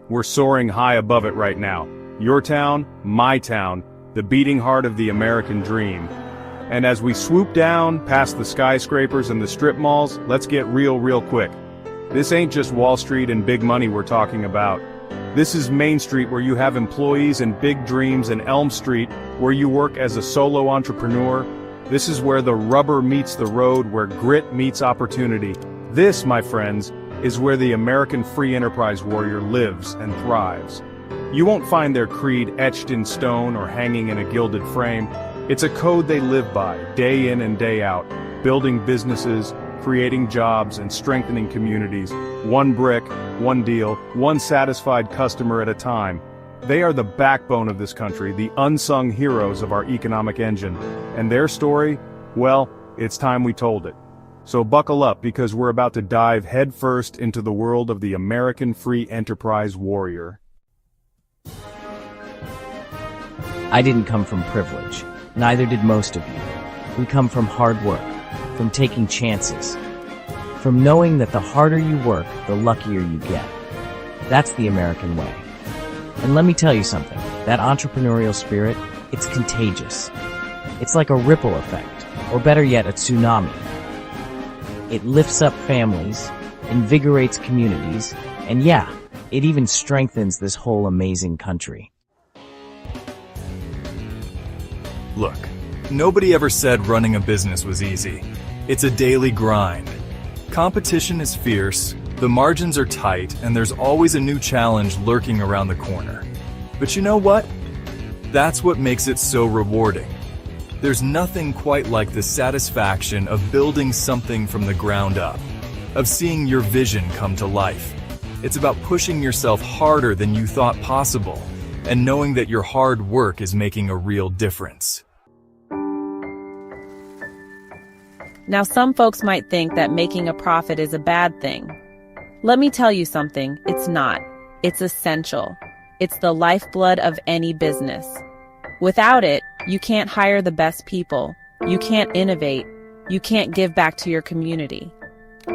we're soaring high above it right now. Your town, my town, the beating heart of the American dream. And as we swoop down past the skyscrapers and the strip malls, let's get real quick. This ain't just Wall Street and big money we're talking about. This is Main Street, where you have employees and big dreams, and Elm Street, where you work as a solo entrepreneur. This is where the rubber meets the road, where grit meets opportunity. This, my friends, is where the American free enterprise warrior lives and thrives. You won't find their creed etched in stone or hanging in a gilded frame. It's a code they live by, day in and day out, building businesses, creating jobs, and strengthening communities, one brick, one deal, one satisfied customer at a time. They are the backbone of this country, the unsung heroes of our economic engine. And their story, well, it's time we told it. So buckle up, because we're about to dive headfirst into the world of the American free enterprise warrior. I didn't come from privilege. Neither did most of you. We come from hard work, from taking chances, from knowing that the harder you work, the luckier you get. That's the American way. And let me tell you something, that entrepreneurial spirit, it's contagious. It's like a ripple effect, or better yet, a tsunami. It lifts up families, invigorates communities, and yeah, it even strengthens this whole amazing country. Look, nobody ever said running a business was easy. It's a daily grind. Competition is fierce, the margins are tight, and there's always a new challenge lurking around the corner. But you know what? That's what makes it so rewarding. There's nothing quite like the satisfaction of building something from the ground up, of seeing your vision come to life. It's about pushing yourself harder than you thought possible, and knowing that your hard work is making a real difference. Now, some folks might think that making a profit is a bad thing. Let me tell you something, it's not. It's essential. It's the lifeblood of any business. Without it, you can't hire the best people, you can't innovate, you can't give back to your community.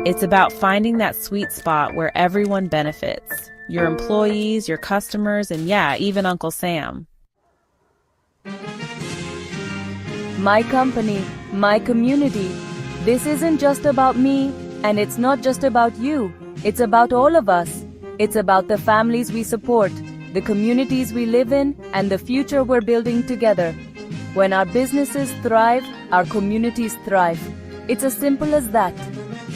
It's about finding that sweet spot where everyone benefits. Your employees, your customers, and yeah, even Uncle Sam. My company, my community. This isn't just about me, and it's not just about you. It's about all of us. It's about the families we support, the communities we live in, and the future we're building together. When our businesses thrive, our communities thrive. It's as simple as that.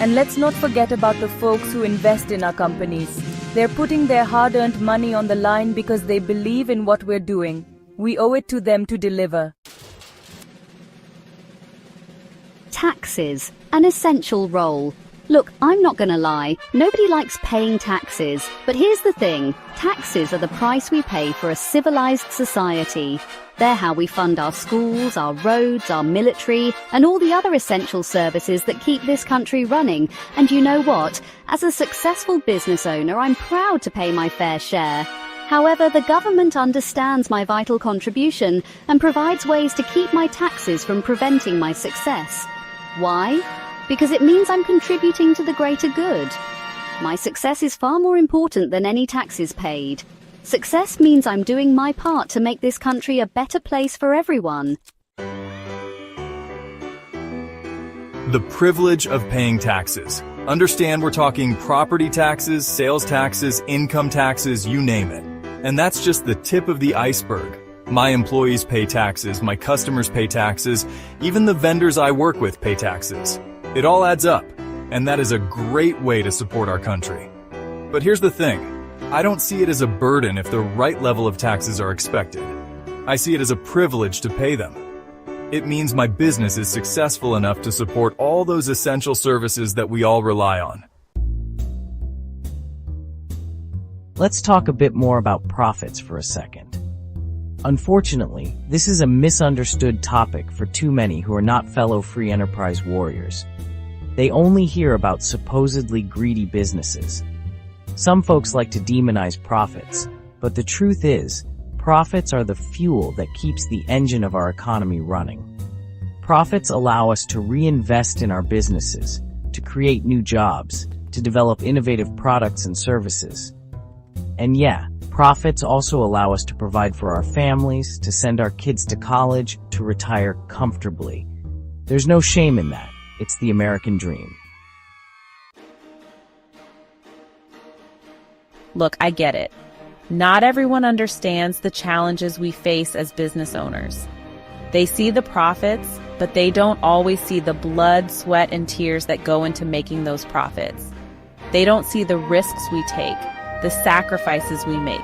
And let's not forget about the folks who invest in our companies. They're putting their hard-earned money on the line because they believe in what we're doing. We owe it to them to deliver. Taxes, an essential role. Look, I'm not gonna lie, nobody likes paying taxes, but here's the thing, taxes are the price we pay for a civilized society. They're how we fund our schools, our roads, our military, and all the other essential services that keep this country running. And you know what? As a successful business owner, I'm proud to pay my fair share. However, the government understands my vital contribution and provides ways to keep my taxes from preventing my success. Why? Because it means I'm contributing to the greater good. My success is far more important than any taxes paid. Success means I'm doing my part to make this country a better place for everyone. The privilege of paying taxes. Understand we're talking property taxes, sales taxes, income taxes, you name it. And that's just the tip of the iceberg. My employees pay taxes, my customers pay taxes, even the vendors I work with pay taxes. It all adds up, and that is a great way to support our country. But here's the thing, I don't see it as a burden if the right level of taxes are expected. I see it as a privilege to pay them. It means my business is successful enough to support all those essential services that we all rely on. Let's talk a bit more about profits for a second. Unfortunately, this is a misunderstood topic for too many who are not fellow free enterprise warriors. They only hear about supposedly greedy businesses. Some folks like to demonize profits, but the truth is, profits are the fuel that keeps the engine of our economy running. Profits allow us to reinvest in our businesses, to create new jobs, to develop innovative products and services. And yeah, profits also allow us to provide for our families, to send our kids to college, to retire comfortably. There's no shame in that. It's the American dream. Look, I get it. Not everyone understands the challenges we face as business owners. They see the profits, but they don't always see the blood, sweat, and tears that go into making those profits. They don't see the risks we take, the sacrifices we make,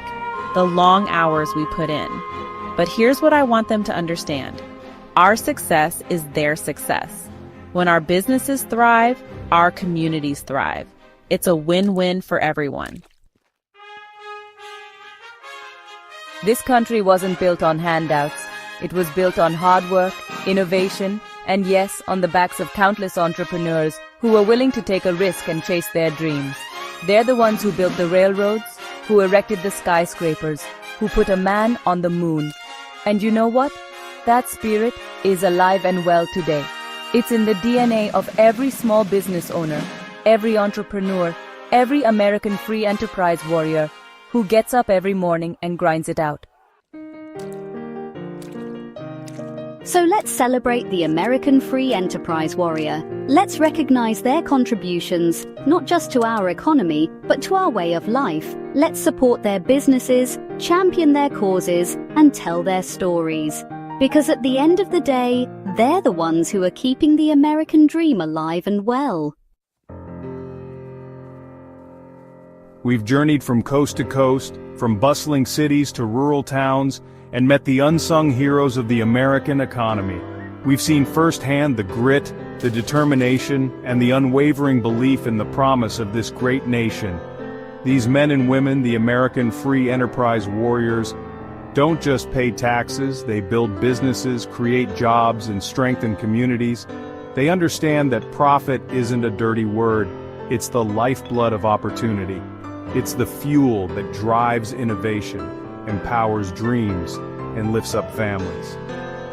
the long hours we put in. But here's what I want them to understand. Our success is their success. When our businesses thrive, our communities thrive. It's a win-win for everyone. This country wasn't built on handouts. It was built on hard work, innovation, and yes, on the backs of countless entrepreneurs who were willing to take a risk and chase their dreams. They're the ones who built the railroads, who erected the skyscrapers, who put a man on the moon. And you know what? That spirit is alive and well today. It's in the DNA of every small business owner, every entrepreneur, every American free enterprise warrior who gets up every morning and grinds it out. So let's celebrate the American free enterprise warrior. Let's recognize their contributions, not just to our economy, but to our way of life. Let's support their businesses, champion their causes, and tell their stories. Because at the end of the day, they're the ones who are keeping the American dream alive and well. We've journeyed from coast to coast, from bustling cities to rural towns, and met the unsung heroes of the American economy. We've seen firsthand the grit, the determination, and the unwavering belief in the promise of this great nation. These men and women, the American free enterprise warriors, don't just pay taxes, they build businesses, create jobs, and strengthen communities. They understand that profit isn't a dirty word, it's the lifeblood of opportunity. It's the fuel that drives innovation, empowers dreams, and lifts up families.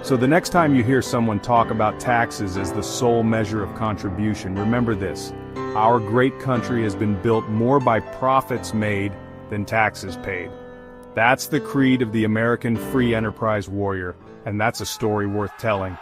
So the next time you hear someone talk about taxes as the sole measure of contribution, remember this: our great country has been built more by profits made than taxes paid. That's the creed of the American free enterprise warrior, and that's a story worth telling.